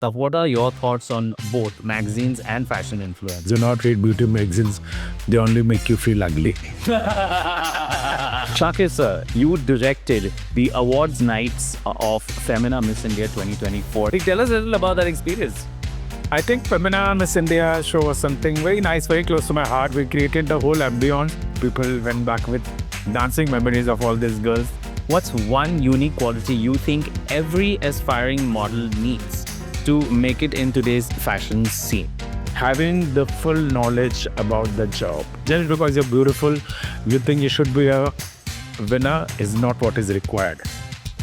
So what are your thoughts on both magazines and fashion influence? Do not read beauty magazines. They only make you feel ugly. Shakir sir, you directed the awards nights of Femina Miss India 2024. Tell us a little about that experience. I think Femina Miss India show was something very nice, very close to my heart. We created the whole ambience. People went back with dancing memories of all these girls. What's one unique quality you think every aspiring model needs to make it in today's fashion scene? Having the full knowledge about the job. Just because you're beautiful, you think you should be a winner is not what is required.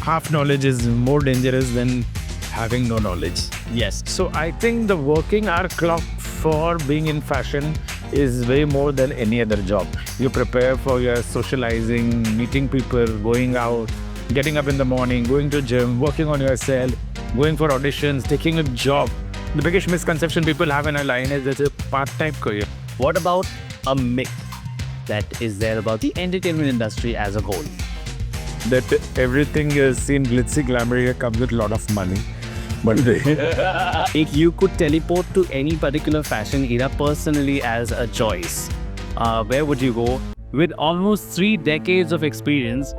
Half knowledge is more dangerous than having no knowledge. Yes. So I think the working hour clock for being in fashion is way more than any other job. You prepare for your socializing, meeting people, going out, getting up in the morning, going to gym, working on yourself, going for auditions, taking a job. The biggest misconception people have in a line is it's a part-time career. What about a myth that is there about the entertainment industry as a whole? That everything is seen glitzy, glamour comes with a lot of money. But If you could teleport to any particular fashion era personally as a choice, where would you go? With almost 3 decades of experience,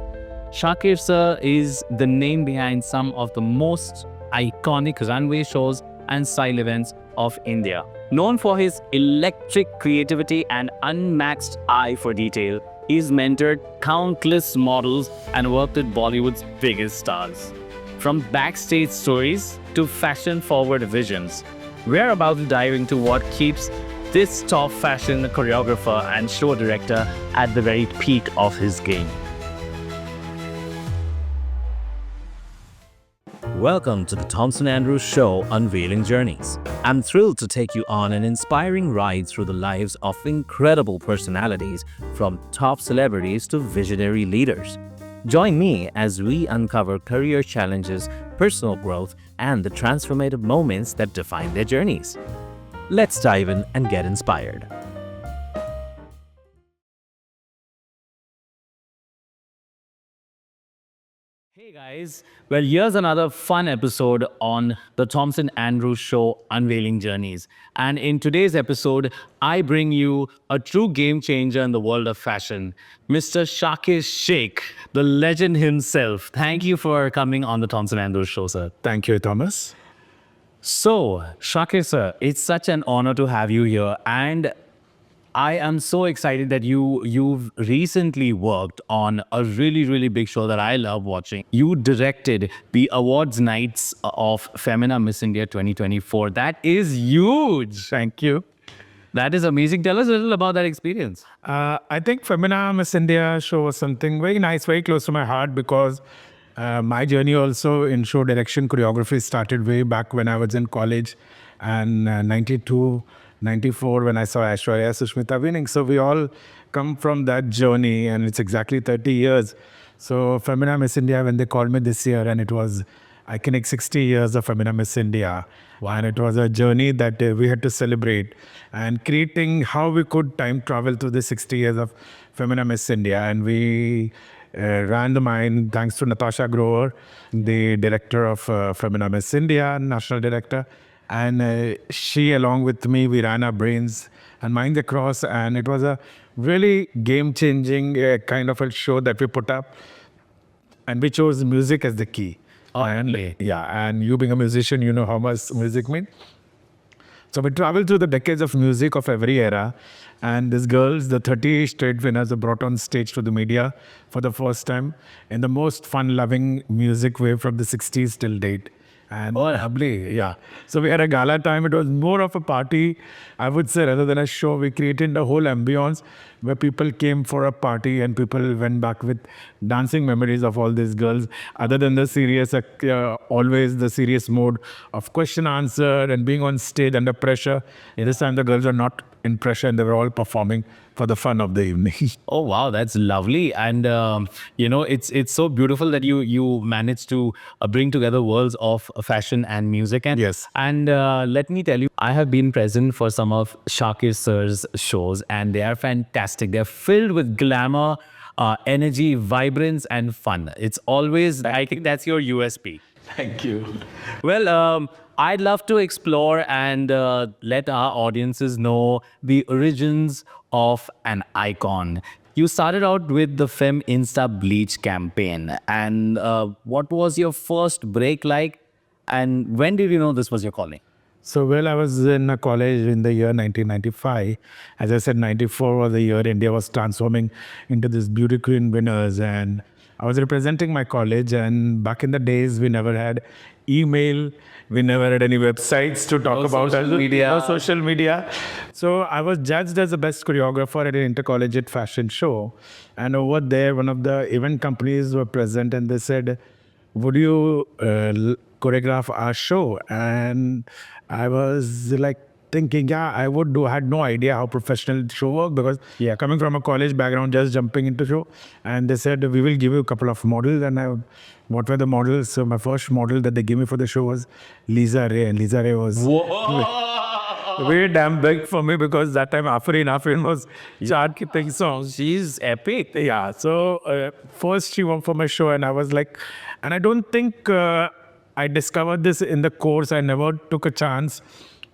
Shakir sir is the name behind some of the most iconic runway shows and style events of India. Known for his electric creativity and unmatched eye for detail, he's mentored countless models and worked with Bollywood's biggest stars. From backstage stories to fashion-forward visions, we're about to dive into what keeps this top fashion choreographer and show director at the very peak of his game. Welcome to the Thomson Andrews Show, Unveiling Journeys. I'm thrilled to take you on an inspiring ride through the lives of incredible personalities, from top celebrities to visionary leaders. Join me as we uncover career challenges, personal growth, and the transformative moments that define their journeys. Let's dive in and get inspired. Hey guys, well, here's another fun episode on the Thomson Andrews Show, Unveiling Journeys. And in today's episode, I bring you a true game changer in the world of fashion, Mr. Shakir Shaikh, the legend himself. Thank you for coming on the Thomson Andrews Show, sir. thank you, Thomas. So, Shakir sir, it's such an honor to have you here, and I am so excited that you've recently worked on a really big show that I love watching. You directed the awards nights of Femina Miss India 2024. That is huge. Thank you. That is amazing. Tell us a little about that experience. I think Femina Miss India show was something very nice, very close to my heart because my journey also in show direction choreography started way back when I was in college, and 92, 94 when I saw Aishwarya Sushmita winning. So we all come from that journey, and it's exactly 30 years. So Femina Miss India, when they called me this year, and it was iconic 60 years of Femina Miss India. Wow. And it was a journey that we had to celebrate, and creating how we could time travel to the 60 years of Femina Miss India. And we ran the mine thanks to Natasha Grover, the director of Femina Miss India, national director. And she, along with me, we ran our brains and minds across. And it was a really game-changing kind of a show that we put up. And we chose music as the key. Oh, really? Yeah, and you being a musician, you know how much music means. So we traveled through the decades of music of every era. And these girls, the 30 straight winners, are brought on stage to the media for the first time in the most fun-loving music way from the 60s till date. And lovely, yeah. So we had a gala time. It was more of a party, I would say, rather than a show. We created the whole ambience where people came for a party and people went back with dancing memories of all these girls. Other than the serious, always the serious mode of question answer and being on stage under pressure. This time the girls are not in pressure and they were all performing for the fun of the evening. Oh wow, that's lovely. And it's so beautiful that you managed to bring together worlds of fashion and music. And yes, and let me tell you, I have been present for some of Shakir sir's shows, and they are fantastic. They're filled with glamour, energy, vibrance, and fun. It's always, I think that's your USP. Thank you. Well, I'd love to explore and let our audiences know the origins of an icon. You started out with the Fem Insta Bleach campaign. And what was your first break like? And when did you know this was your calling? So, well, I was in a college in the year 1995. As I said, 94 was the year India was transforming into this beauty queen winners. And I was representing my college. And back in the days, we never had email. We never had any websites to talk about social media. No social media. So I was judged as the best choreographer at an intercollegiate fashion show. And over there, one of the event companies were present and they said, would you choreograph our show? And I was like thinking, yeah, I would do. I had no idea how professional the show worked because, yeah, coming from a college background, just jumping into show. And they said, we will give you a couple of models. And what were the models? So my first model that they gave me for the show was Lisa Ray. And Lisa Ray was very damn big for me because that time Afrin was chart keeping songs. She's epic. Yeah. So first she went for my show and I was like, and I don't think I discovered this in the course. I never took a chance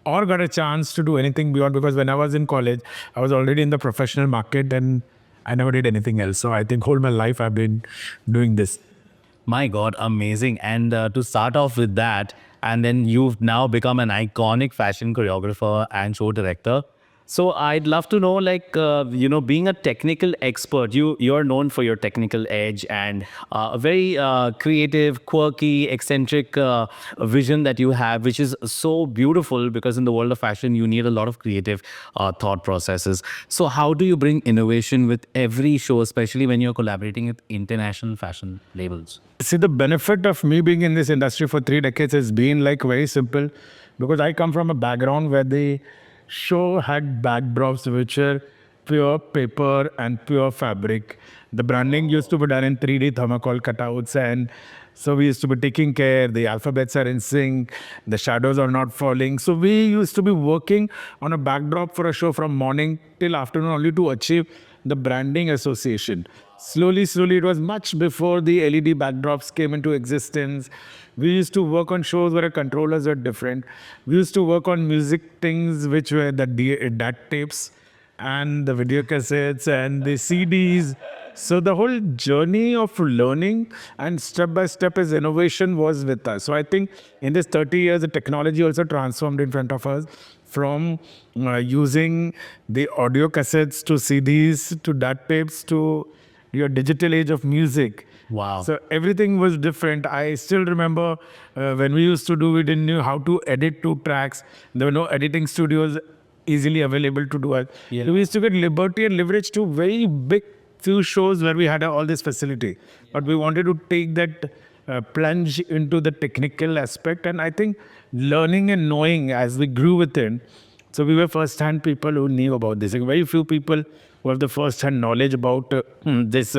or got a chance to do anything beyond because when I was in college, I was already in the professional market and I never did anything else. So I think whole my life I've been doing this. My God, amazing. And to start off with that, and then you've now become an iconic fashion choreographer and show director. So I'd love to know, like, being a technical expert, you're known for your technical edge and a very creative, quirky, eccentric vision that you have, which is so beautiful because in the world of fashion, you need a lot of creative thought processes. So how do you bring innovation with every show, especially when you're collaborating with international fashion labels? See, the benefit of me being in this industry for 3 decades has been like very simple because I come from a background where the show had backdrops which are pure paper and pure fabric. The branding used to be done in 3D thermocol cutouts, and so we used to be taking care. The alphabets are in sync, the shadows are not falling. So we used to be working on a backdrop for a show from morning till afternoon only to achieve the branding association. Slowly, it was much before the LED backdrops came into existence. We used to work on shows where the controllers were different. We used to work on music things which were the DAT tapes and the video cassettes and the CDs. So the whole journey of learning and step by step as innovation was with us. So I think in this 30 years, the technology also transformed in front of us from using the audio cassettes to CDs to DAT tapes to your digital age of music. Wow. So everything was different. I still remember when we used to do, we didn't know how to edit 2 tracks. There were no editing studios easily available to do it. Yeah. So we used to get liberty and leverage to very big few shows where we had all this facility. But we wanted to take that plunge into the technical aspect. And I think learning and knowing as we grew within, so we were first-hand people who knew about this. Like very few people who have the first-hand knowledge about this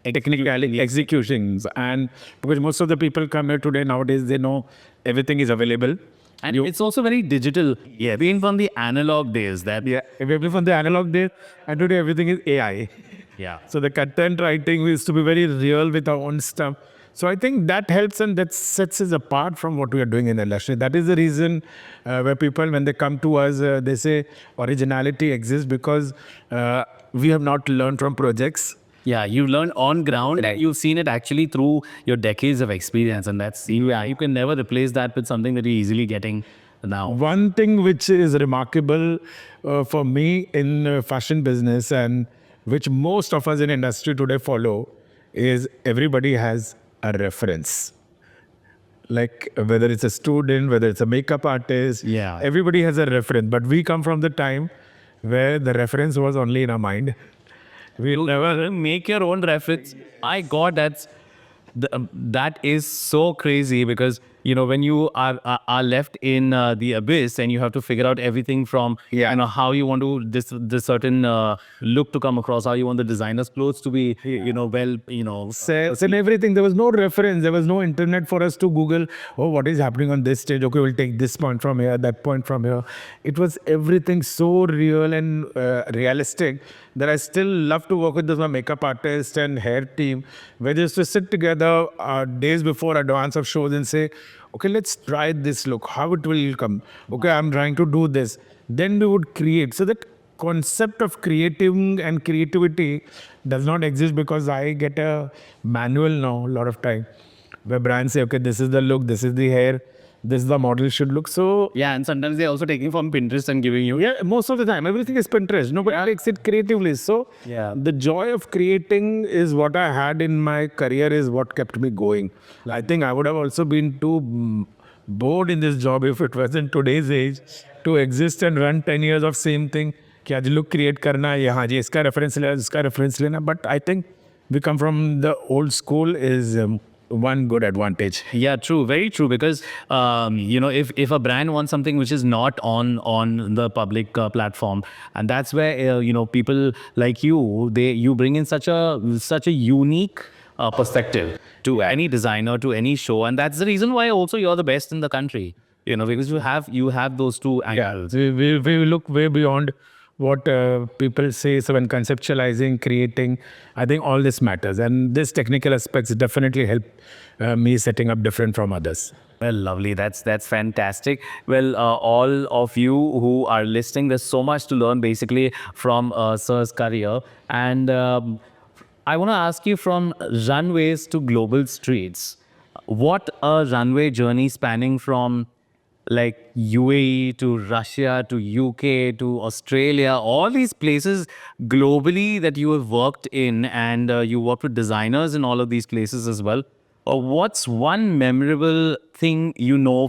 technical executions. And because most of the people come here today, nowadays, they know everything is available. And it's also very digital. Yeah. Being from the analog days. We're from the analog days, and today everything is AI. Yeah. So the content writing is to be very real with our own stuff. So I think that helps and that sets us apart from what we are doing in the industry. That is the reason where people, when they come to us, they say originality exists because we have not learned from projects. Yeah, you learn on ground. You've seen it actually through your decades of experience, and that's you can never replace that with something that you're easily getting now. One thing which is remarkable for me in fashion business and which most of us in industry today follow is everybody has a reference. Like whether it's a student, whether it's a makeup artist, Yeah. everybody has a reference. But we come from the time where the reference was only in our mind. We'll never make your own reference. My God, that is so crazy because when you are left in the abyss and you have to figure out everything from how you want to this certain look to come across, how you want the designer's clothes to be Sales and everything. There was no reference. There was no internet for us to Google, oh, what is happening on this stage? Okay, we'll take this point from here, that point from here. It was everything so real and realistic that I still love to work with my makeup artist and hair team, where they used to sit together days before advance of shows and say, Okay, let's try this look, how it will come. Okay, I'm trying to do this. Then we would create. So that concept of creating and creativity does not exist because I get a manual now a lot of time where brands say, okay, this is the look, this is the hair, this is the model should look. So Yeah, and sometimes they're also taking from Pinterest and giving you. yeah, most of the time, everything is Pinterest. Nobody makes it creatively. So Yeah. the joy of creating is what I had in my career, is what kept me going. I think I would have also been too bored in this job if it wasn't today's age to exist and run 10 years of same thing. कि आज look create करना है, यहाँ जी इसका reference लेना, इसका reference लेना. But I think we come from the old school is one good advantage. Yeah, true, very true. Because if a brand wants something which is not on the public platform, and that's where people like you bring in such a unique perspective to any designer, to any show, and that's the reason why also you're the best in the country. Because you have those two angles. Yeah, we look way beyond what people say. So when conceptualizing, creating, I think all this matters. And this technical aspects definitely help me setting up different from others. Well, lovely. That's fantastic. Well, all of you who are listening, there's so much to learn basically from Sir's career. And I want to ask you, from runways to global streets, what a runway journey spanning from like UAE to Russia to UK to Australia, all these places globally that you have worked in, and you worked with designers in all of these places as well. What's one memorable thing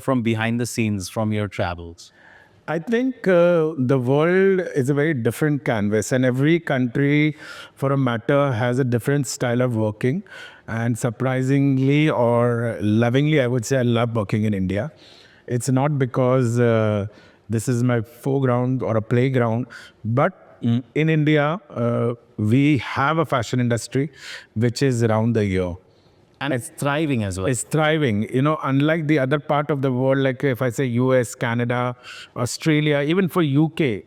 from behind the scenes from your travels? I think the world is a very different canvas, and every country, for a matter, has a different style of working. And surprisingly or lovingly, I would say I love working in India. It's not because this is my foreground or a playground, but in India, we have a fashion industry which is around the year. And it's thriving as well. It's thriving. Unlike the other part of the world, like if I say US, Canada, Australia, even for UK,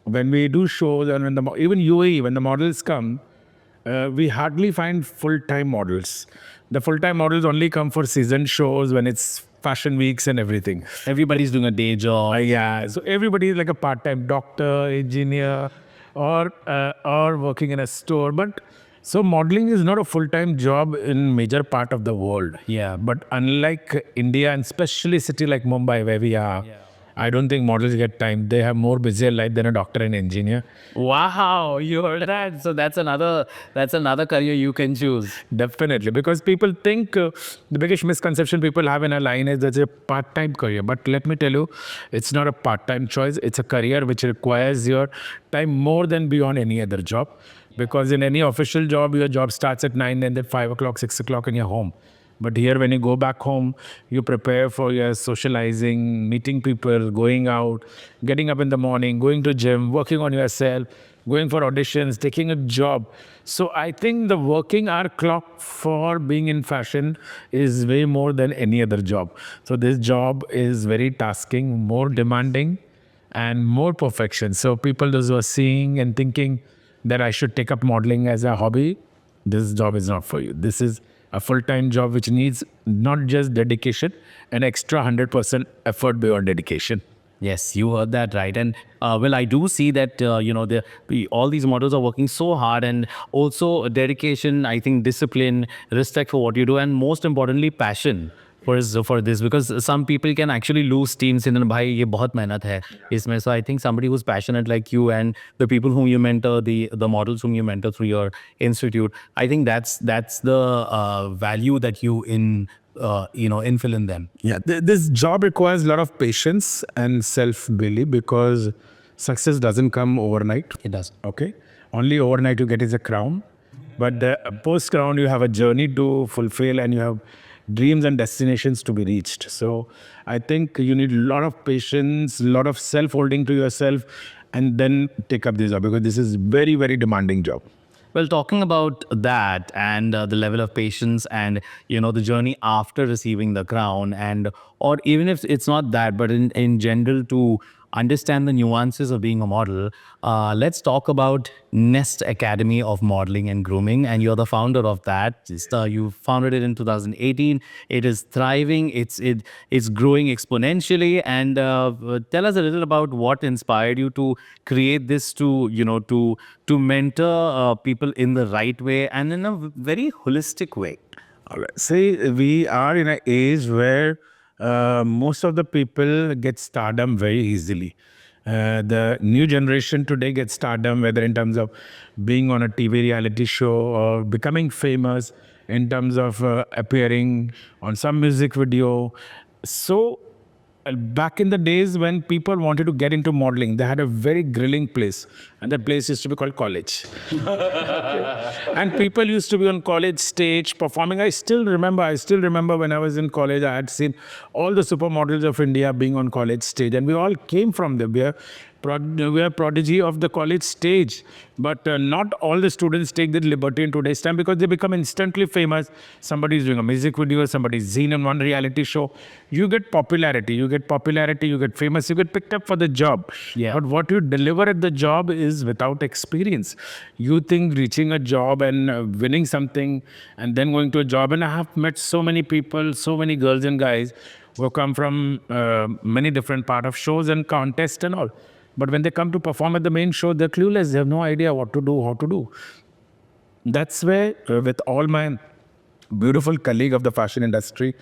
when we do shows, and even UAE, when the models come, we hardly find full-time models. The full-time models only come for season shows when it's fashion weeks and everything. Everybody's doing a day job. Yeah, so everybody is like a part-time doctor, engineer, or working in a store. But so modeling is not a full-time job in major part of the world. Yeah. But unlike India, and especially city like Mumbai where we are, I don't think models get time. They have more busier life than a doctor and engineer. Wow, you heard that. So that's another career you can choose. Definitely, because people think the biggest misconception people have in a line is that it's a part-time career. But let me tell you, it's not a part-time choice. It's a career which requires your time more than beyond any other job. Because in any official job, your job starts at 9 and then 5 o'clock, 6 o'clock, and you're home. But here, when you go back home, you prepare for your socializing, meeting people, going out, getting up in the morning, going to gym, working on yourself, going for auditions, taking a job. So I think the working hour clock for being in fashion is way more than any other job. So this job is very tasking, more demanding, and more perfection. So people, those who are seeing and thinking that I should take up modeling as a hobby, this job is not for you. This is a full-time job which needs not just dedication, an extra 100% effort beyond dedication. Yes, you heard that right. And well, I do see that all these models are working so hard, and also dedication, I think discipline, respect for what you do, and most importantly, passion for this, because some people can actually lose steam saying, "Bhai, ye bahut mehnat hai isme." So I think somebody who's passionate like you, and the people whom you mentor, the models whom you mentor through your institute, I think that's the value that you infill in them. Yeah, this job requires a lot of patience and self-belief, because success doesn't come overnight. It does. Okay, only overnight you get is a crown, but post crown you have a journey to fulfill, and you have dreams and destinations to be reached. So I think you need a lot of patience, a lot of self-holding to yourself, and then take up this job, because this is very, very demanding job. Well, talking about that, and the level of patience, and the journey after receiving the crown, and or even if it's not that, but in general, to understand the nuances of being a model, let's talk about Nest Academy of Modeling and Grooming. And you're the founder of that. You founded it in 2018. It is thriving. It's growing exponentially. And tell us a little about what inspired you to create this, to mentor people in the right way and in a very holistic way. All right. See, we are in an age where most of the people get stardom very easily. The new generation today gets stardom, whether in terms of being on a TV reality show or becoming famous, in terms of appearing on some music video. So back in the days when people wanted to get into modeling, they had a very grilling place, and that place used to be called college. And people used to be on college stage performing. I still remember when I was in college, I had seen all the supermodels of India being on college stage, and we all came from there. We are prodigy of the college stage, but not all the students take the liberty in today's time because they become instantly famous. Somebody is doing a music video, somebody is seen in one reality show. You get popularity, you get famous, you get picked up for the job. Yeah. But what you deliver at the job is without experience. You think reaching a job and winning something and then going to a job. And I have met so many people, so many girls and guys who come from many different part of shows and contests and all. But when they come to perform at the main show, they're clueless. They have no idea what to do, how to do. That's where, with all my beautiful colleague of the fashion industry,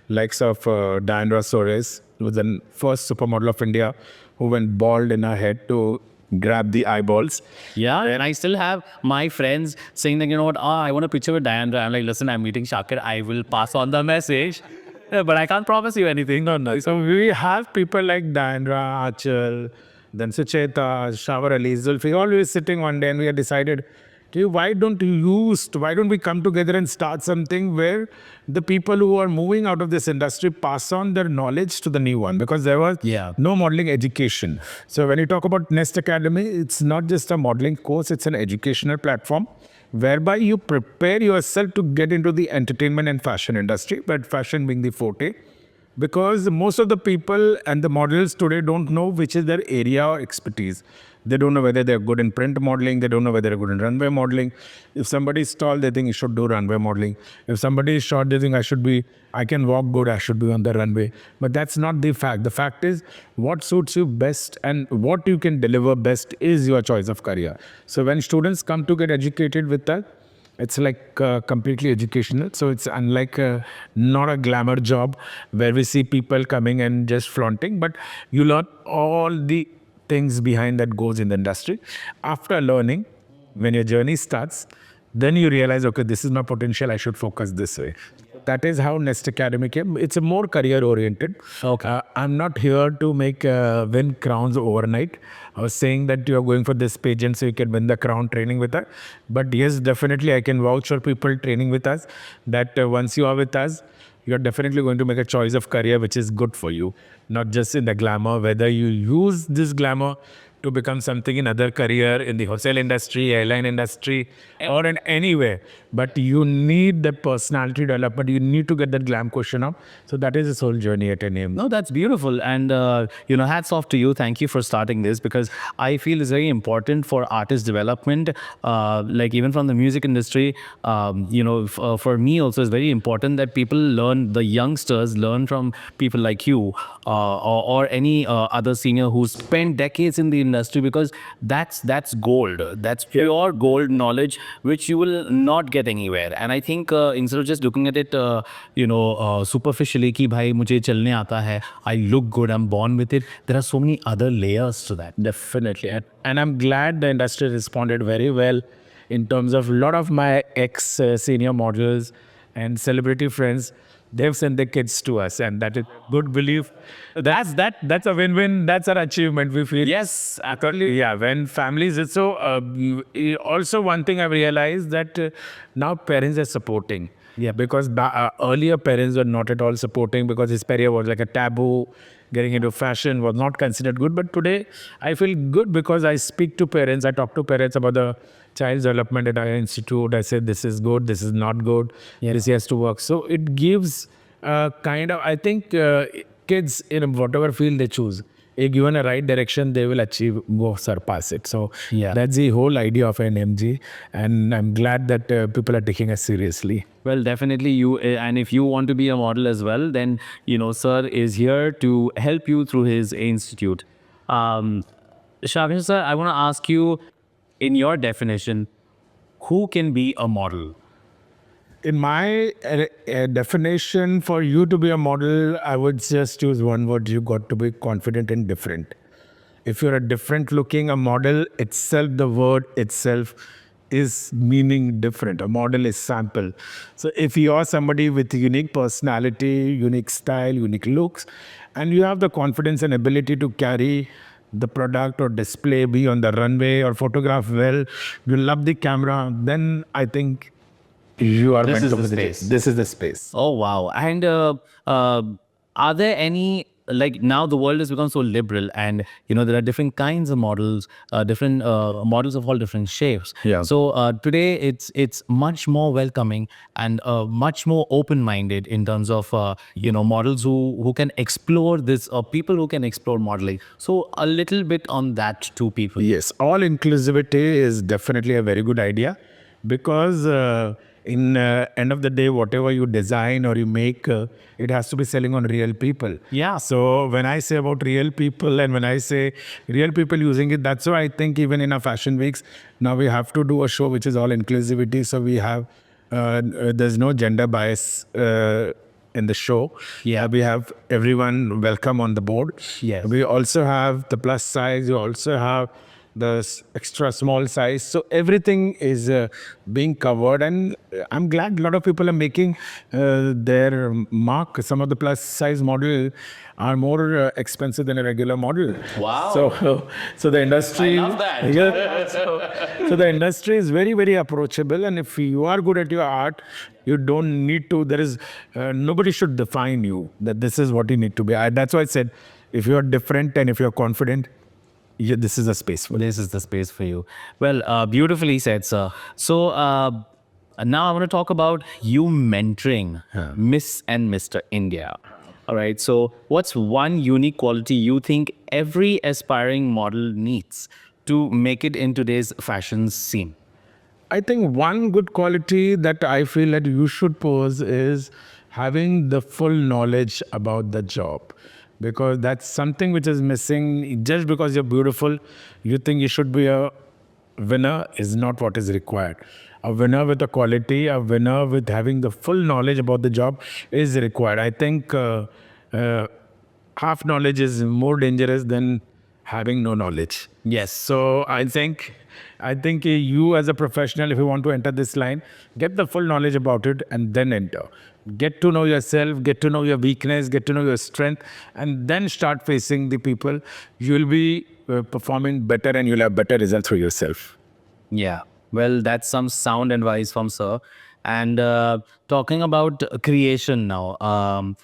likes of Diandra Soares, who was the first supermodel of India, who went bald in her head to grab the eyeballs. Yeah, and I still have my friends saying that, you know what, I want a picture with Diandra. I'm like, listen, I'm meeting Shakir. I will pass on the message. But I can't promise you anything. No. So we have people like Diandra, Achal, then Sucheta, Shawar Ali, Zulfi, always sitting one day, and we had decided, why don't we come together and start something where the people who are moving out of this industry pass on their knowledge to the new one? Because there was no modeling education. So when you talk about Nest Academy, it's not just a modeling course, it's an educational platform whereby you prepare yourself to get into the entertainment and fashion industry, but fashion being the forte. Because most of the people and the models today don't know which is their area or expertise. They don't know whether they're good in print modeling. They don't know whether they're good in runway modeling. If somebody is tall, they think you should do runway modeling. If somebody is short, they think I can walk good, I should be on the runway. But that's not the fact. The fact is what suits you best and what you can deliver best is your choice of career. So when students come to get educated with that, it's like completely educational. So it's unlike not a glamour job where we see people coming and just flaunting, but you learn all the things behind that goes in the industry. After learning, when your journey starts, then you realize, okay, this is my potential, I should focus this way. That is how Nest Academy came. It's a more career-oriented. Okay. I'm not here to win crowns overnight. I was saying that you are going for this pageant so you can win the crown training with us. But yes, definitely I can vouch for people training with us that once you are with us, you're definitely going to make a choice of career which is good for you. Not just in the glamour, whether you use this glamour to become something in other career, in the hotel industry, airline industry, or in anywhere. But you need the personality development. You need to get that glam question up. So that is this whole journey at NAM. No, that's beautiful. And, hats off to you. Thank you for starting this because I feel it's very important for artist development. Like even from the music industry, for me also it's very important that people learn, the youngsters learn from people like you or any other senior who spent decades in the industry because that's gold. That's pure gold knowledge which you will not get anywhere. And I think instead of just looking at it, superficially, ki bhai mujhe chalne aata hai, I look good, I'm born with it. There are so many other layers to that. Definitely. And I'm glad the industry responded very well in terms of a lot of my ex-senior models and celebrity friends. They've sent their kids to us, and that is good belief. That's a win-win. That's an achievement, we feel. Yes, Absolutely. Yeah, when families, so also one thing I've realized that now parents are supporting. Yeah. Because earlier parents were not at all supporting because his career was like a taboo. Getting into fashion was not considered good. But today I feel good because I speak to parents. I talk to parents about the child's development at our institute. I say this is good, this is not good, this has to work. So it gives I think kids in whatever field they choose, if given a right direction, they will go surpass it. So Yeah. that's the whole idea of an MG, and I'm glad that people are taking us seriously. Well, definitely you, and if you want to be a model as well, then sir is here to help you through his institute. Shakir sir, I want to ask you, in your definition, who can be a model? In my definition, for you to be a model, I would just choose one word: you got to be confident and different. If you're a different looking, a model itself, the word itself is meaning different. A model is sample. So if you are somebody with unique personality, unique style, unique looks, and you have the confidence and ability to carry the product or display, be on the runway or photograph well, you love the camera, then I think you are This meant is to the be space. This is the space. Oh wow! And are there any, like, now the world has become so liberal, and there are different kinds of models, different models of all different shapes. Yeah. So today it's much more welcoming and much more open-minded in terms of models who can explore this, or people who can explore modeling. So a little bit on that too, people. Yes, all inclusivity is definitely a very good idea, because in end of the day, whatever you design or you make, it has to be selling on real people. Yeah. So when I say about real people, and when I say real people using it, that's why I think even in our fashion weeks now we have to do a show which is all inclusivity. So we have there's no gender bias in the show. Yeah. We have everyone welcome on the board. Yes. We also have the plus size. You also have the extra small size. So everything is being covered, and I'm glad a lot of people are making their mark. Some of the plus size model are more expensive than a regular model. Wow. So the industry. I love that. Yeah. So the industry is very, very approachable, and if you are good at your art, you don't need to. There is nobody should define you that this is what you need to be. That's why I said, if you are different and if you are confident, yeah, this is a space for you. This is the space for you. Well, beautifully said, sir. So now I want to talk about you mentoring Miss and Mr. India. All right. So what's one unique quality you think every aspiring model needs to make it in today's fashion scene? I think one good quality that I feel that you should pose is having the full knowledge about the job, because that's something which is missing. Just because you're beautiful, you think you should be a winner is not what is required. A winner with a quality, a winner with having the full knowledge about the job is required. I think half knowledge is more dangerous than having no knowledge. Yes. So I think you as a professional, if you want to enter this line, get the full knowledge about it and then enter. Get to know yourself, get to know your weakness, get to know your strength, and then start facing the people. You'll be performing better, and you'll have better results for yourself. Yeah. Well, that's some sound advice from sir. And talking about creation now,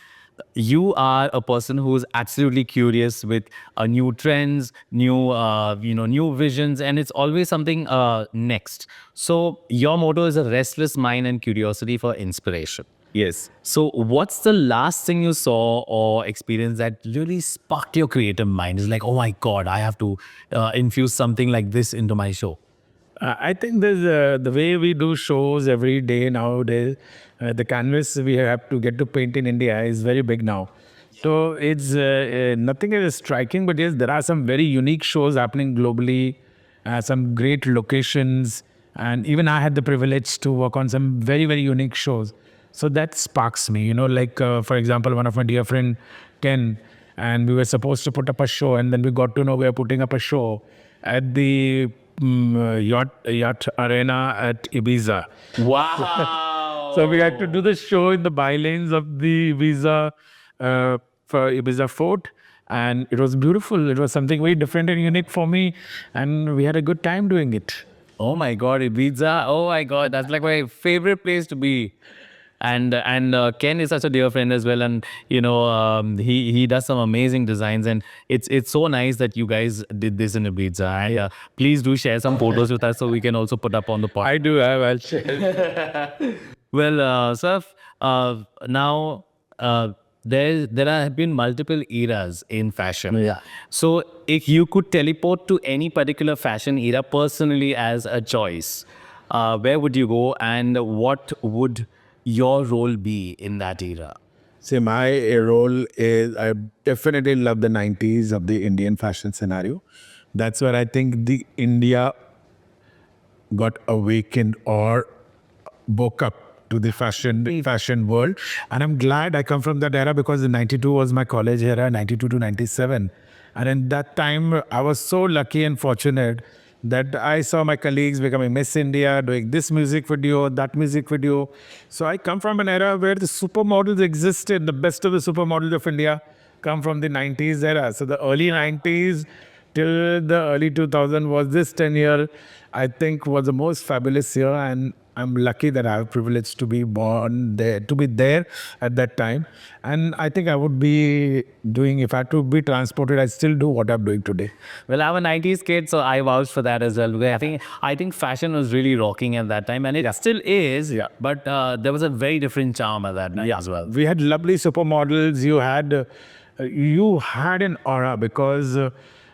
you are a person who is absolutely curious with new trends, new visions, and it's always something next. So your motto is a restless mind and curiosity for inspiration. Yes. So what's the last thing you saw or experienced that really sparked your creative mind? It's like, oh my God, I have to infuse something like this into my show. I think there's the way we do shows every day nowadays. The canvas we have to get to paint in India is very big now. So it's nothing is striking, but yes, there are some very unique shows happening globally, some great locations, and even I had the privilege to work on some very, very unique shows. So that sparks me, like for example, one of my dear friend, Ken, and we were supposed to put up a show, and then we got to know we are putting up a show at the yacht arena at Ibiza. Wow. So we had to do the show in the bylanes of the Ibiza for Ibiza Fort, and it was beautiful. It was something very different and unique for me, and we had a good time doing it. Oh my God, Ibiza. Oh my God, that's like my favorite place to be. And Ken is such a dear friend as well, and he does some amazing designs, and it's so nice that you guys did this in Ibiza. Please do share some photos with us so we can also put up on the pod. I do have. I'll share. Well, Sir, now there have been multiple eras in fashion. Yeah. So if you could teleport to any particular fashion era personally as a choice, where would you go and what would your role be in that era? See, my role is I definitely love the 90s of the Indian fashion scenario. That's where I think the India got awakened or woke up to the fashion world. And I'm glad I come from that era because the 92 was my college era, 92 to 97. And in that time, I was so lucky and fortunate that I saw my colleagues becoming Miss India, doing this music video, that music video. So I come from an era where the supermodels existed. The best of the supermodels of India come from the 90s era. So the early 90s till the early 2000 was this 10-year, I think was the most fabulous year. And I'm lucky that I have privilege to be born there, to be there at that time. And I think I would be doing, if I had to be transported, I still do what I'm doing today. Well, I'm a 90s kid, so I vouch for that as well. Because I think fashion was really rocking at that time, and it still is. Yeah. But there was a very different charm at that time as well. We had lovely supermodels. You had an aura because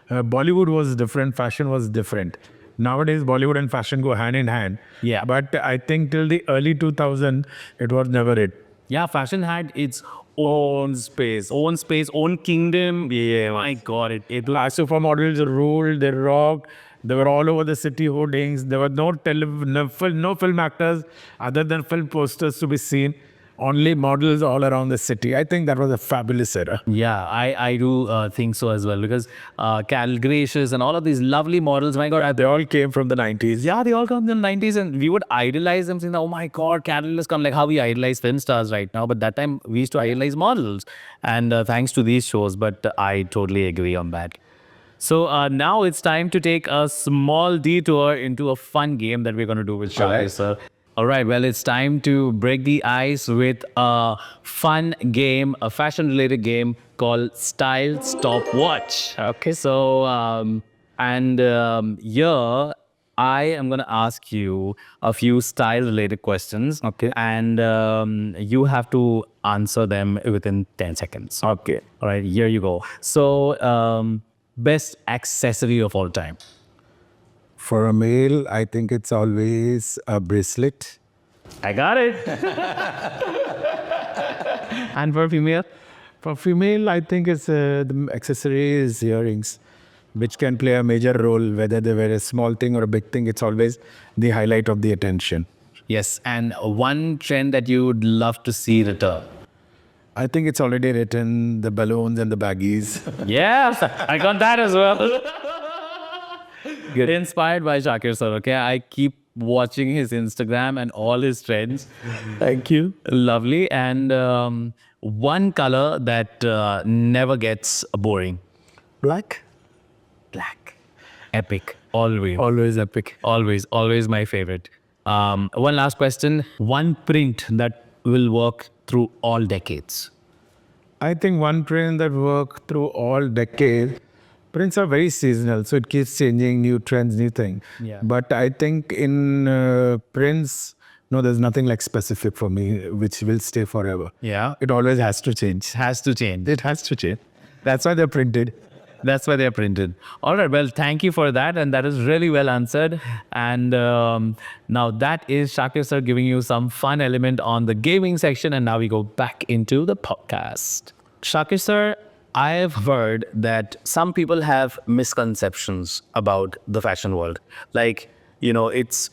Bollywood was different, fashion was different. Nowadays, Bollywood and fashion go hand in hand. Yeah. But I think till the early 2000, it was never it. Yeah, fashion had its own space, own kingdom. Yeah, my God, Our supermodels ruled, they rocked. They were all over the city hoardings. There were no film actors other than film posters to be seen. Only models all around the city. I think that was a fabulous era. Yeah, I do think so as well because Cal Gracious and all of these lovely models, my God, They all came from the 90s. yeah, they all come in the 90s and we would idolize them saying, oh my God, Carol has come, like how we idolize film stars right now. But that time we used to idolize models and thanks to these shows, but I totally agree on that. So now it's time to take a small detour into a fun game that we're going to do with Shakir, sir. All right, well, it's time to break the ice with a fun game, a fashion-related game called Style Stopwatch. Okay, so here I am going to ask you a few style-related questions. Okay. And you have to answer them within 10 seconds. Okay. All right, here you go. So, best accessory of all time. For a male, I think it's always a bracelet. I got it. And for female? For female, I think it's the accessory is earrings, which can play a major role, whether they wear a small thing or a big thing. It's always the highlight of the attention. Yes, and one trend that you would love to see return. I think it's already written, the balloons and the baggies. Yes, I got that as well. Good. Inspired by Shakir sir, okay? I keep watching his Instagram and all his trends. Thank you. Lovely. And one color that never gets boring. Black? Black. Epic. Always. Always epic. Always my favorite. One last question. One print that will work through all decades. I think one print that worked through all decades, prints are very seasonal, so it keeps changing, new trends, new thing. Yeah. But I think in prints, no, there's nothing like specific for me, which will stay forever. Yeah. It always has to change. Has to change. It has to change. That's why they're printed. That's why they're printed. All right. Well, thank you for that. And that is really well answered. And now that is Shakir sir giving you some fun element on the gaming section. And now we go back into the podcast. Shakir sir, I have heard that some people have misconceptions about the fashion world. Like, it's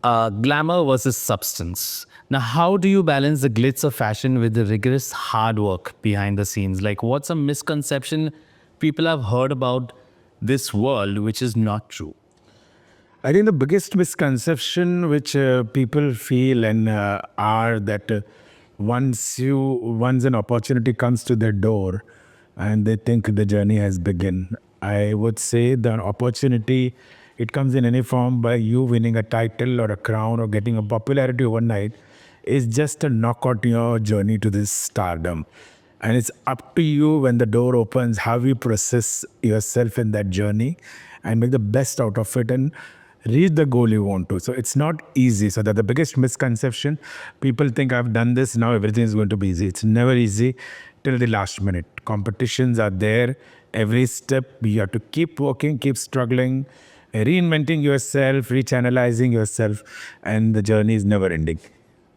glamour versus substance. Now, how do you balance the glitz of fashion with the rigorous hard work behind the scenes? Like, what's a misconception people have heard about this world which is not true? I think the biggest misconception which people feel and are that once an opportunity comes to their door and they think the journey has begun. I would say the opportunity, it comes in any form by you winning a title or a crown or getting a popularity overnight, is just a knockout in your journey to this stardom. And it's up to you when the door opens, how you process yourself in that journey and make the best out of it and reach the goal you want to. So it's not easy. So that the biggest misconception, people think I've done this, now everything is going to be easy. It's never easy. till the last minute. Competitions are there. Every step you have to keep working, keep struggling, reinventing yourself, rechannelizing yourself, and the journey is never ending.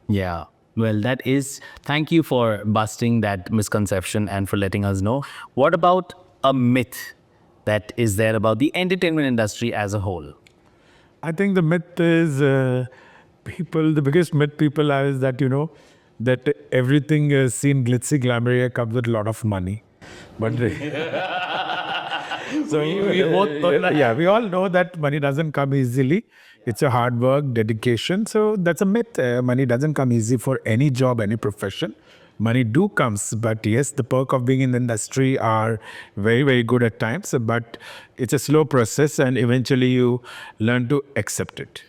Yeah. Well, that is, thank you for busting that misconception and for letting us know. What about a myth that is there about the entertainment industry as a whole? I think the myth is the biggest myth people have is that, that everything is seen glitzy, glamour comes with a lot of money. But so we both know that, yeah, we all know that money doesn't come easily. It's a hard work, dedication. So that's a myth. Money doesn't come easy for any job, any profession. Money do comes, but yes, the perk of being in the industry are very, very good at times. But it's a slow process, and eventually you learn to accept it.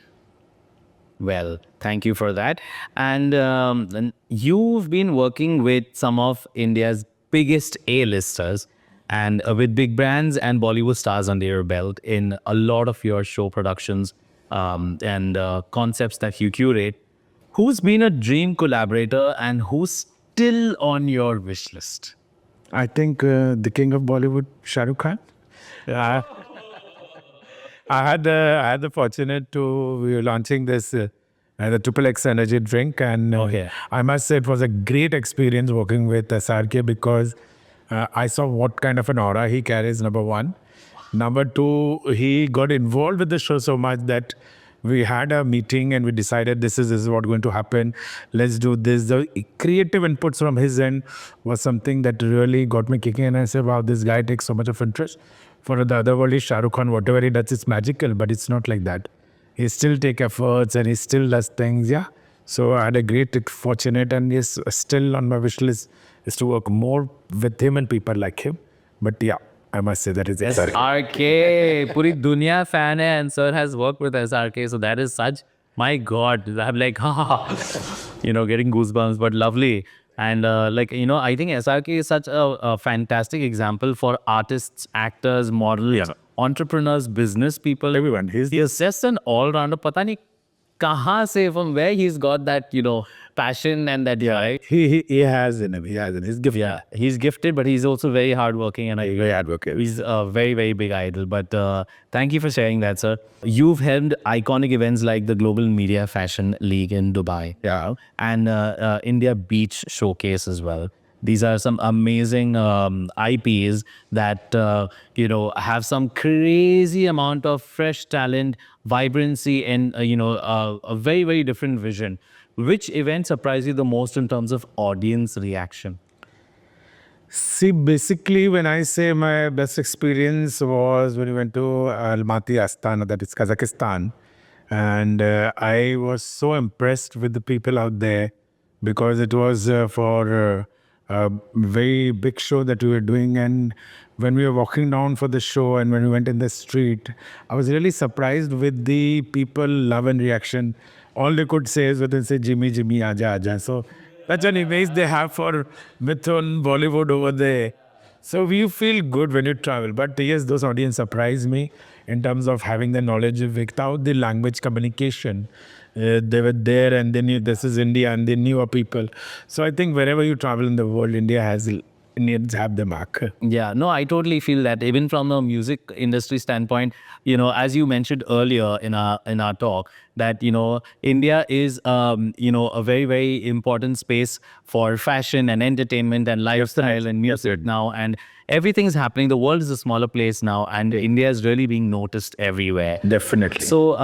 Well, thank you for that. And you've been working with some of India's biggest A-listers and with big brands and Bollywood stars under your belt in a lot of your show productions and concepts that you curate. Who's been a dream collaborator and who's still on your wish list? I think the king of Bollywood, Shah Rukh Khan. Yeah, I had the fortunate to we were launching this the Triple X energy drink, and Okay. I must say it was a great experience working with SRK because I saw what kind of an aura he carries. Number one, number two, he got involved with the show so much that we had a meeting and we decided this is what going to happen. Let's do this. The creative inputs from his end was something that really got me kicking, and I said, "Wow, this guy takes so much of interest." For the other world is Shah Rukh Khan, whatever he does, it's magical, but it's not like that. He still take efforts and he still does things, yeah. So I had a great fortunate, and yes, still on my wish list is to work more with him and people like him. But yeah, I must say that is SRK. SRK, puri dunya fan hai and sir has worked with SRK, so that is such, my God, I'm like, getting goosebumps, but lovely. And I think SRK is such a fantastic example for artists, actors, models, entrepreneurs, business people. Everyone, He's just an all-rounder. Pata nahi kahan se, from where he's got that, passion and that drive. he has in him. He has in him. He's gifted. Yeah, he's gifted, but he's also very hardworking, and Very hardworking. he's a very, very big idol. But thank you for sharing that, sir. You've held iconic events like the Global Media Fashion League in Dubai, Yeah. and India Beach Showcase as well. These are some amazing IPs that have some crazy amount of fresh talent, vibrancy, and a very, very different vision. Which event surprised you the most in terms of audience reaction? See, basically, when I say my best experience was when we went to Almaty, Astana, that is Kazakhstan. And I was so impressed with the people out there because it was for a very big show that we were doing. And when we were walking down for the show and when we went in the street, I was really surprised with the people love and reaction. All they could say is when they say, Jimmy, Jimmy, Aja, Aja. So that's an image they have for Mithun, Bollywood over there. So we feel good when you travel. But yes, those audience surprise me in terms of having the knowledge without the language communication. They were there and they knew this is India and they knew our people. So I think wherever you travel in the world, Indians have the mark. Yeah, no, I totally feel that. Even from a music industry standpoint, as you mentioned earlier in our talk, that India is a very, very important space for fashion and entertainment and lifestyle and music now, and everything is happening. The world is a smaller place now, and India is really being noticed everywhere. Definitely. So,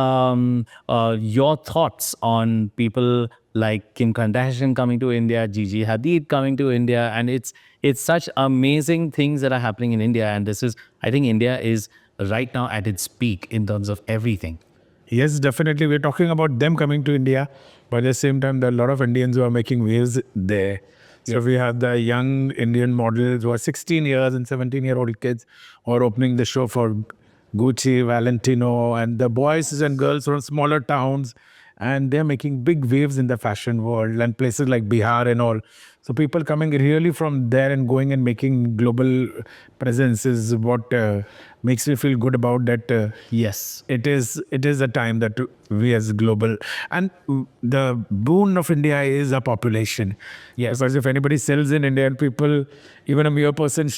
your thoughts on people like Kim Kardashian coming to India, Gigi Hadid coming to India, and it's such amazing things that are happening in India. And I think India is right now at its peak in terms of everything. Yes, definitely. We're talking about them coming to India, but at the same time, there are a lot of Indians who are making waves there. So we have the young Indian models who are 16 years and 17-year-old kids who are opening the show for Gucci, Valentino, and the boys and girls from smaller towns. and they're making big waves in the fashion world and places like Bihar and all. So people coming really from there and going and making global presence is what makes me feel good about that. Yes. It is a time that we as global, and the boon of India is a population. Yes. Because if anybody sells in India and people, even a mere person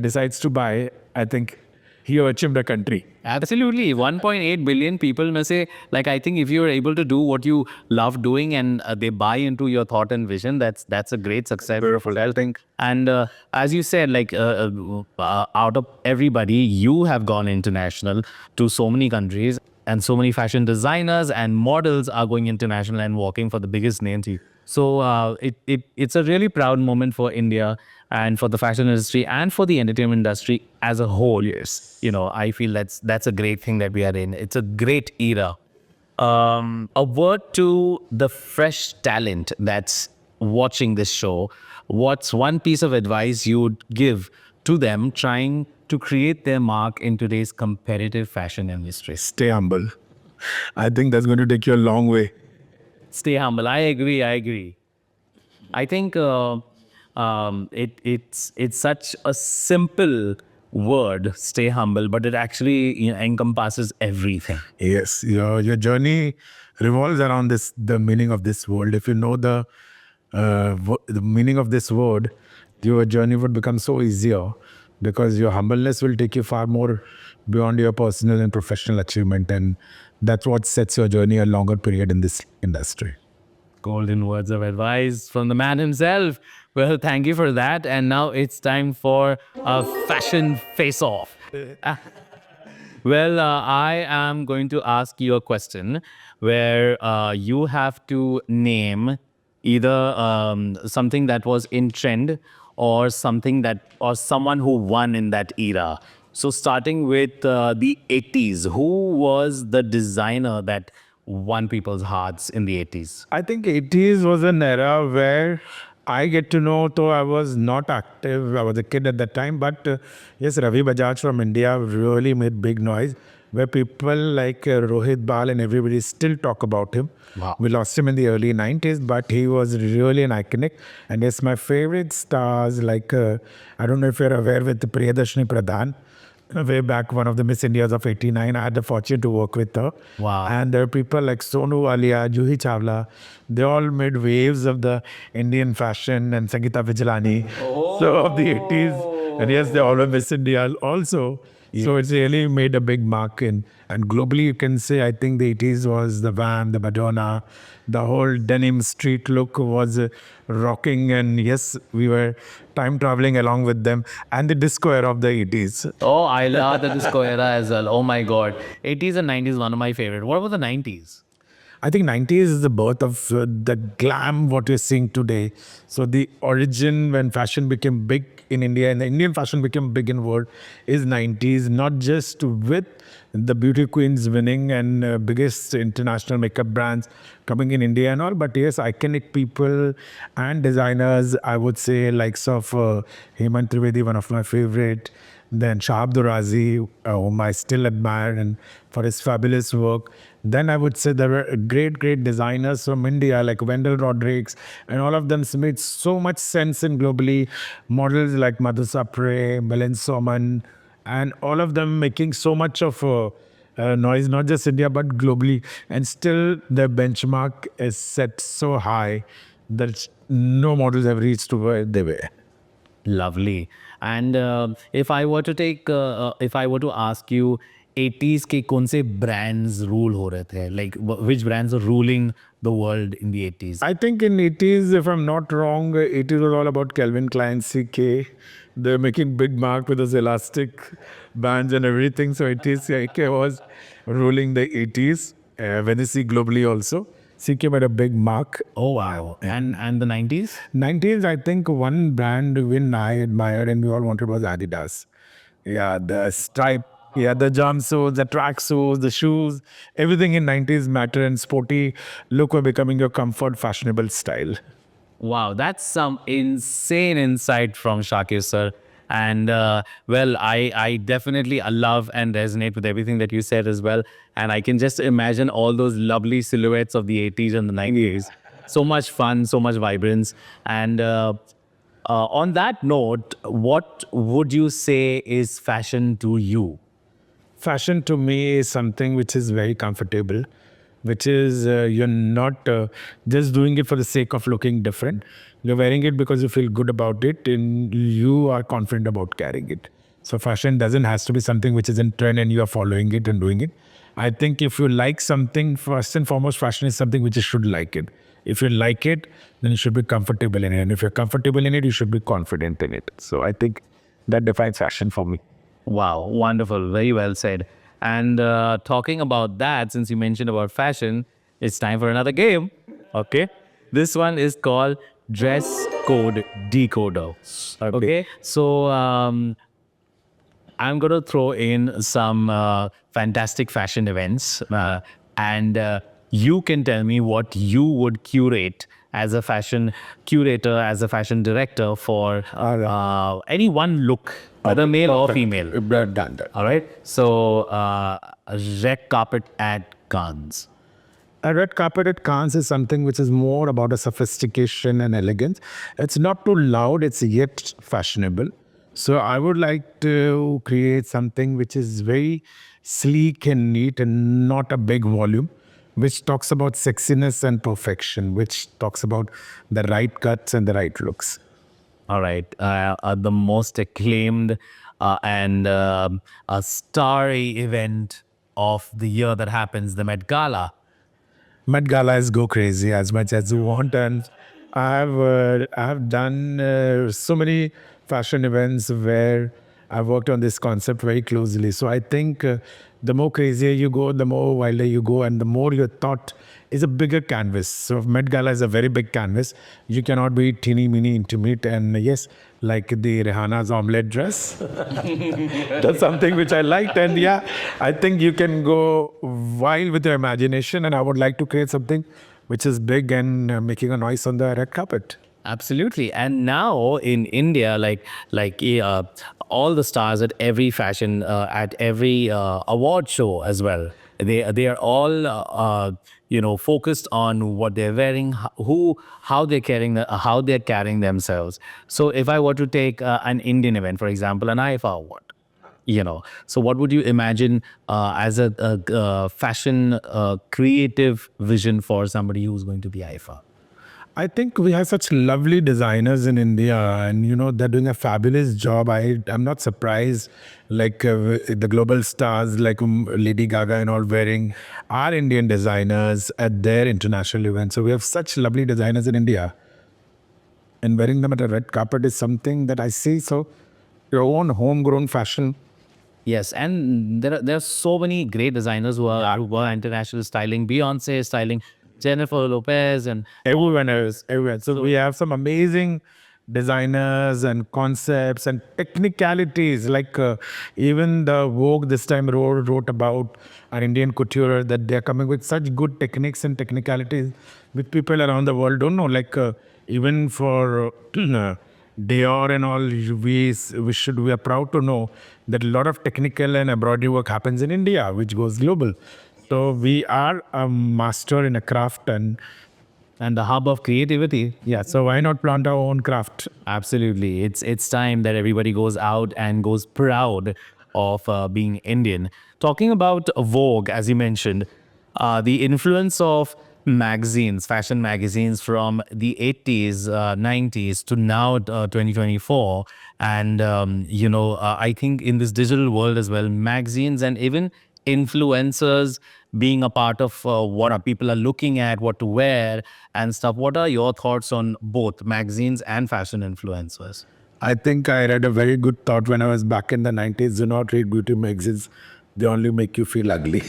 decides to buy, I think he achieved a country. Absolutely. 1.8 billion people may say, like, I think if you're able to do what you love doing and they buy into your thought and vision, that's a great success. Beautiful, I think. And as you said, like, out of everybody, you have gone international to so many countries, and so many fashion designers and models are going international and working for the biggest names. So it's a really proud moment for India and for the fashion industry and for the entertainment industry as a whole. Yes. You know, I feel that's a great thing that we are in. It's a great era. A word to the fresh talent that's watching this show. What's one piece of advice you would give to them trying to create their mark in today's competitive fashion industry? Stay humble. I think that's going to take you a long way. Stay humble. I agree. I agree. I think it's such a simple word, stay humble, but it actually, you know, encompasses everything. Yes, your journey revolves around this, the meaning of this world. If you know the meaning of this word, your journey would become so easier, because your humbleness will take you far more beyond your personal and professional achievement, and that's what sets your journey a longer period in this industry. Golden words of advice from the man himself. Well, thank you for that. And now it's time for a fashion face off. Well, I am going to ask you a question where you have to name either something that was in trend or something that, or someone who won in that era. So, starting with the 80s, who was the designer that won people's hearts in the 80s? I think 80s was an era where I get to know, though I was not active, I was a kid at that time, but yes, Ravi Bajaj from India really made big noise, where people like Rohit Bal and everybody still talk about him. Wow. We lost him in the early 90s, but he was really an iconic. And yes, my favorite stars, like, I don't know if you're aware with Priyadarshini Pradhan, way back, one of the Miss Indias of 89. I had the fortune to work with her. Wow. And there are people like Sonu Walia, Juhi Chawla. They all made waves of the Indian fashion, and Sangeeta Vigilani. So of the 80s. And yes, they all were Miss India also. So it's really made a big mark in. And globally, you can say, I think the 80s was the Van, the Madonna, the whole denim street look was rocking. And yes, we were time traveling along with them. And the disco era of the 80s. Oh, I love the disco era as well. Oh my God. 80s and 90s, one of my favorite. What about the 90s? I think 90s is the birth of the glam, what we're seeing today. So the origin when fashion became big in India and the Indian fashion became big in world is 90s, not just with the beauty queens winning and biggest international makeup brands coming in India and all, but yes, iconic people and designers, I would say, likes of Hemant Trivedi, one of my favorite, then Shah Abdul Razi, whom I still admire and for his fabulous work. Then I would say there were great, great designers from India like Wendell Rodrigues, and all of them made so much sense in globally. Models like Madhu Sapre, Belen Soman, and all of them making so much of noise, not just India, but globally. And still the benchmark is set so high that no models have reached to where they were. Lovely. And if I were to take, if I were to ask you, 80s के कौन से brands rule हो रहे थे? Like which brands are ruling the world in the 80s? I think in 80s, if I'm not wrong, 80s was all about Calvin Klein, CK. They're making big mark with those elastic bands and everything. So 80s, CK was ruling the 80s. When you see globally also, CK made a big mark. Oh wow. And the 90s? 90s, I think one brand when I admired and we all wanted was Adidas. Yeah, the stripe, yeah, the jumpsuits, the tracksuits, the shoes, everything in 90s matter, and sporty look were becoming your comfort, fashionable style. Wow, that's some insane insight from Shakir sir. And well, I definitely love and resonate with everything that you said as well. And I can just imagine all those lovely silhouettes of the 80s and the 90s. So much fun, so much vibrance. And on that note, what would you say is fashion to you? Fashion to me is something which is very comfortable, which is you're not just doing it for the sake of looking different. You're wearing it because you feel good about it and you are confident about carrying it. So fashion doesn't has to be something which is in trend and you are following it and doing it. I think if you like something, first and foremost, fashion is something which you should like it. If you like it, then you should be comfortable in it. And if you're comfortable in it, you should be confident in it. So I think that defines fashion for me. Wow, wonderful. Very well said. And talking about that, since you mentioned about fashion, it's time for another game. Okay. This one is called Dress Code Decoder. Okay. So I'm going to throw in some fantastic fashion events, and you can tell me what you would curate as a fashion curator, as a fashion director for any one look, whether male or female. Done that. All right. So, red carpet at Cannes. A red carpet at Cannes is something which is more about a sophistication and elegance. It's not too loud, it's yet fashionable. So I would like to create something which is very sleek and neat and not a big volume, which talks about sexiness and perfection, which talks about the right cuts and the right looks. All right. The most acclaimed and a starry event of the year that happens, the Met Gala. Met Gala is go crazy as much as you want, and I've done so many fashion events where I've worked on this concept very closely. So I think the more crazier you go, the more wilder you go, and the more your thought is a bigger canvas. So Met Gala is a very big canvas. You cannot be teeny, mini, intimate, and yes, like the Rihanna's omelette dress. That's something which I liked. And yeah, I think you can go wild with your imagination. And I would like to create something which is big and making a noise on the red carpet. Absolutely. And now in India, all the stars at every fashion, at every award show as well, they are all focused on what they're wearing, how they're carrying themselves. So if I were to take an Indian event, for example, an IFA award, so what would you imagine as a fashion creative vision for somebody who's going to be IFA? I think we have such lovely designers in India, and they're doing a fabulous job. I'm not surprised, like the global stars like Lady Gaga and all wearing our Indian designers at their international events. So we have such lovely designers in India, and wearing them at a red carpet is something that I see. So your own homegrown fashion. Yes, and there are so many great designers who are international styling. Beyonce is styling Jennifer Lopez and Everyone else, everyone. So we have some amazing designers and concepts and technicalities. Like even the Vogue this time wrote about our Indian couture, that they're coming with such good techniques and technicalities which people around the world don't know. Like even for Dior and all, we are proud to know that a lot of technical and embroidery work happens in India, which goes global. So we are a master in a craft and the hub of creativity. yeah. So why not plant our own craft? Absolutely. It's time that everybody goes out and goes proud of being Indian. Talking about Vogue, as you mentioned, the influence of magazines, fashion magazines from the 80s, 90s to now 2024. And, I think in this digital world as well, magazines and even influencers being a part of what people are looking at, what to wear and stuff. What are your thoughts on both magazines and fashion influencers? I think I read a very good thought when I was back in the 90s. Do not read beauty magazines. They only make you feel ugly.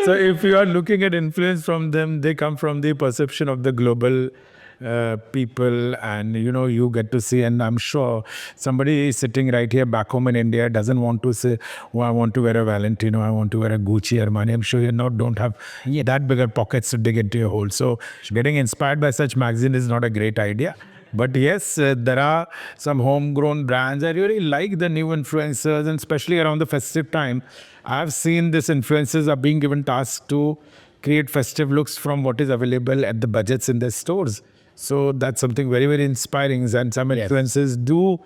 So if you are looking at influence from them, they come from the perception of the global people, and you get to see. And I'm sure somebody sitting right here back home in India doesn't want to say, oh, I want to wear a Valentino, I want to wear a Gucci Armani. I'm sure don't have that bigger pockets to dig into your hole. So getting inspired by such magazine is not a great idea. But yes, there are some homegrown brands. I really like the new influencers, and especially around the festive time, I've seen these influencers are being given tasks to create festive looks from what is available at the budgets in their stores. So that's something very, very inspiring. And some influencers do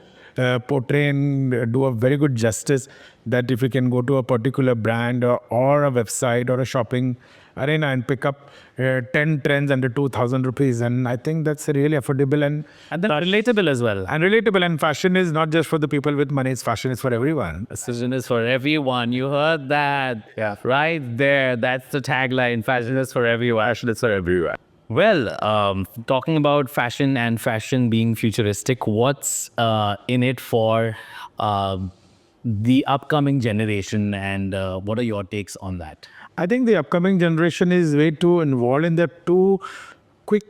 portray and do a very good justice that if you can go to a particular brand or a website or a shopping arena and pick up 10 trends under 2,000 rupees. And I think that's really affordable And then relatable as well. and relatable. And fashion is not just for the people with money, it's fashion is for everyone. Fashion is for everyone. You heard that? Yeah. Right there. That's the tagline. Fashion is for everyone. Fashion is for everyone. Well, talking about fashion and fashion being futuristic, what's in it for the upcoming generation, and what are your takes on that? I think the upcoming generation is way too involved in that too quick,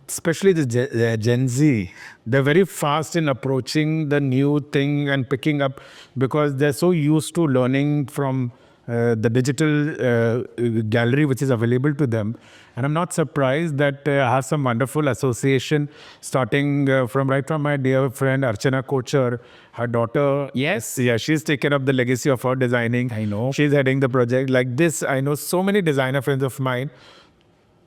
especially the Gen Z. They're very fast in approaching the new thing and picking up because they're so used to learning from the digital gallery which is available to them. And I'm not surprised that I have some wonderful association starting from my dear friend Archana Kochar. Her daughter, Yes. yeah, she's taken up the legacy of her designing. I know. She's heading the project. Like this, I know so many designer friends of mine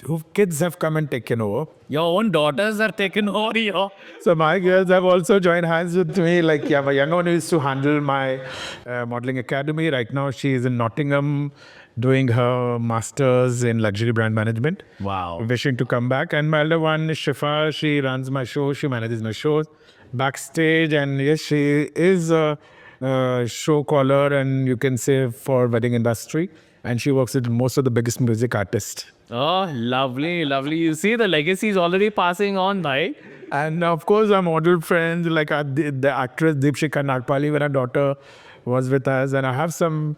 whose kids have come and taken over. Your own daughters are taken over here. So my girls have also joined hands with me. Like, yeah, my younger one used to handle my modeling academy. Right now, she is in Nottingham doing her master's in luxury brand management. Wow. Wishing to come back. And my elder one is Shifa. She runs my show. She manages my shows backstage. And yes, she is a show caller, and you can say for wedding industry. And she works with most of the biggest music artists. Oh, lovely, lovely. You see, the legacy is already passing on, right? And of course, our model friends, like the actress Deepshika Nagpali, when her daughter was with us. And I have some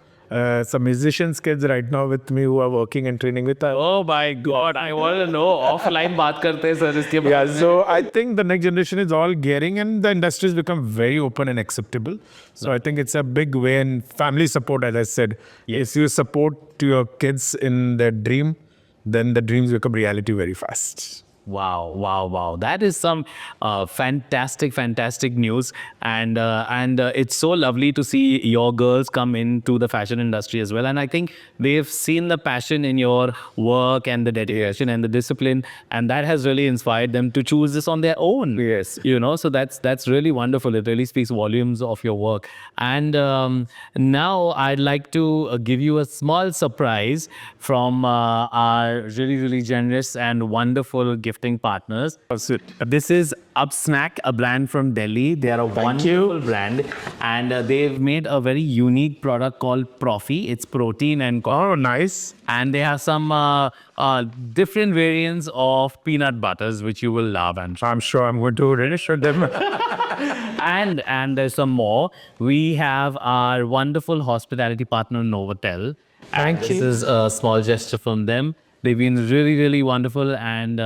musicians kids right now with me who are working and training with us. Oh my God, I want to know. Offline baat karte hain, sir, iske Yeah, baad. so I think the next generation is all gearing, and the industry has become very open and acceptable. So I think it's a big way, and family support, as I said. If you support to your kids in their dream, then the dreams become reality very fast. Wow, wow, wow. That is some fantastic, fantastic news. And it's so lovely to see your girls come into the fashion industry as well. And I think they've seen the passion in your work and the dedication and the discipline. And that has really inspired them to choose this on their own. Yes. You know, so that's really wonderful. It really speaks volumes of your work. And now I'd like to give you a small surprise from our really, really generous and wonderful gifting partners. This is UPSNAC, a brand from Delhi. They are a wonderful brand, and they've made a very unique product called Profi. It's protein and Oh, nice. and they have some different variants of peanut butters, which you will love. And I'm sure I'm going to register them. and there's some more. We have our wonderful hospitality partner NOVOTEL. Thank This is a small gesture from them. They've been really, really wonderful. And,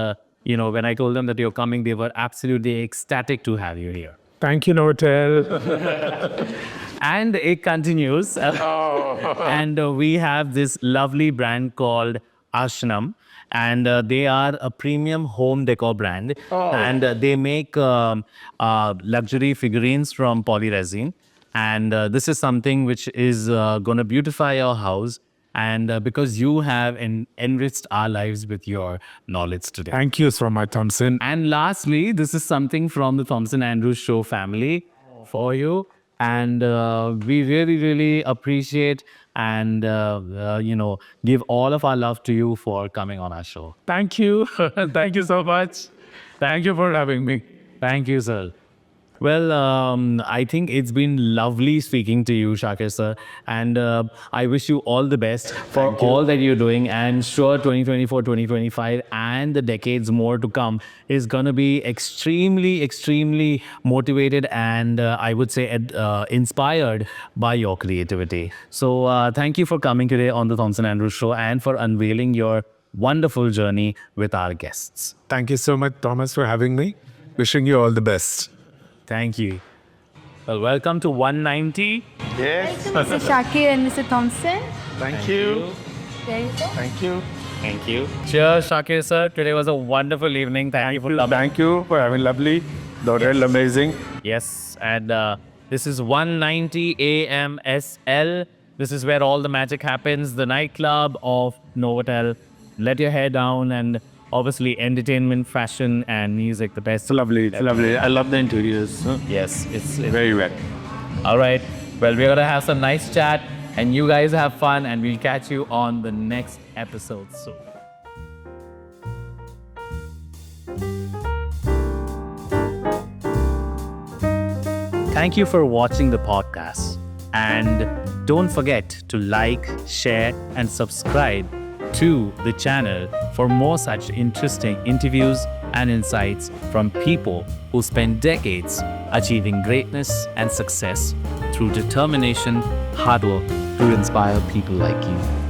you know, when I told them that you're coming, they were absolutely ecstatic to have you here. Thank you, NOVOTEL. And it continues. And we have this lovely brand called ASHNAM. And they are a premium home decor brand. And they make luxury figurines from polyresin. And this is something which is going to beautify your house. And because you have enriched our lives with your knowledge today. Thank you so much, Thomson. And lastly, this is something from the Thomson Andrews show family for you. And we really, really appreciate and, you know, give all of our love to you for coming on our show. Thank you. Thank you so much. Thank you for having me. Thank you, sir. Well, I think it's been lovely speaking to you, Shakir sir. And I wish you all the best for all that you're doing. And sure, 2024, 2025, and the decades more to come is going to be extremely, extremely motivated and I would say inspired by your creativity. So thank you for coming today on the Thomson Andrews Show and for unveiling your wonderful journey with our guests. Thank you so much, Thomas, for having me. Wishing you all the best. Thank you. Well, welcome to 190. Yes. Mr. Shakir and Mr. Thomson. Thank you. There you go. Thank you. Thank you. Cheers, Shakir sir. Today was a wonderful evening. Thank you for coming. Thank you for having lovely, Laurel, amazing. Yes, and this is 190 AMSL. This is where all the magic happens, the nightclub of NOVOTEL. Let your hair down, and obviously entertainment, fashion, and music, the best. It's lovely. It's lovely. I love the interiors. Yes, it's Very well. all right. Well, we're gonna have some nice chat, and you guys have fun, and we'll catch you on the next episode soon. Thank you for watching the podcast. And don't forget to like, share, and subscribe to the channel for more such interesting interviews and insights from people who spend decades achieving greatness and success through determination, hard work to inspire people like you.